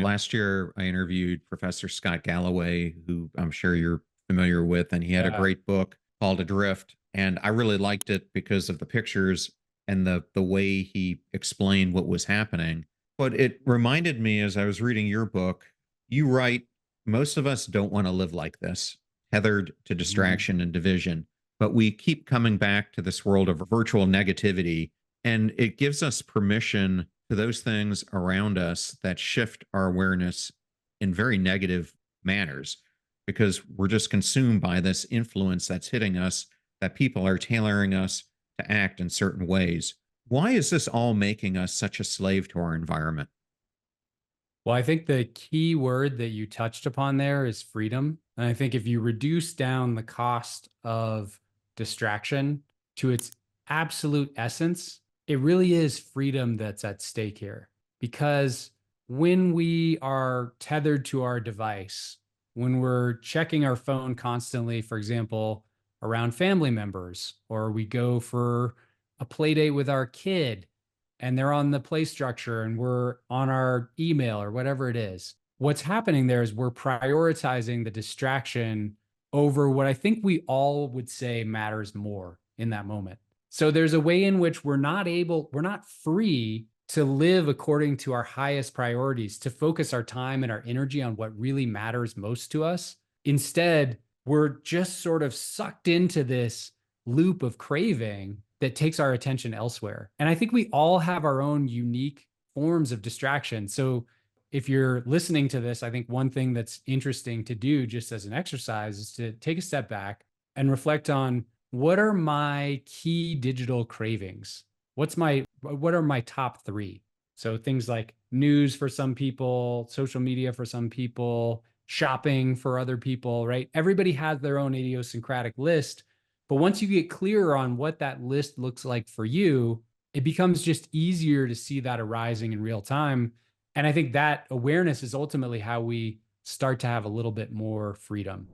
last year I interviewed Professor Scott Galloway, who I'm sure you're familiar with, and he had a Yeah. great book called Adrift. And I really liked it because of the pictures and the way he explained what was happening. But it reminded me as I was reading your book, you write, most of us don't want to live like this, tethered to Mhm. distraction and division. But we keep coming back to this world of virtual negativity, and it gives us permission to those things around us that shift our awareness in very negative manners because we're just consumed by this influence that's hitting us, that people are tailoring us to act in certain ways. Why is this all making us such a slave to our environment? Well, I think the key word that you touched upon there is freedom. And I think if you reduce down the cost of distraction to its absolute essence, it really is freedom that's at stake here. Because when we are tethered to our device, when we're checking our phone constantly, for example, around family members, or we go for a play date with our kid, and they're on the play structure and we're on our email or whatever it is. What's happening there is we're prioritizing the distraction over what I think we all would say matters more in that moment. So there's a way in which we're not free to live according to our highest priorities, to focus our time and our energy on what really matters most to us. Instead, we're just sort of sucked into this loop of craving that takes our attention elsewhere. And I think we all have our own unique forms of distraction. So if you're listening to this, I think one thing that's interesting to do just as an exercise is to take a step back and reflect on what are my key digital cravings? What are my top three? So things like news for some people, social media for some people, shopping for other people, right? Everybody has their own idiosyncratic list. But once you get clearer on what that list looks like for you, it becomes just easier to see that arising in real time. And I think that awareness is ultimately how we start to have a little bit more freedom.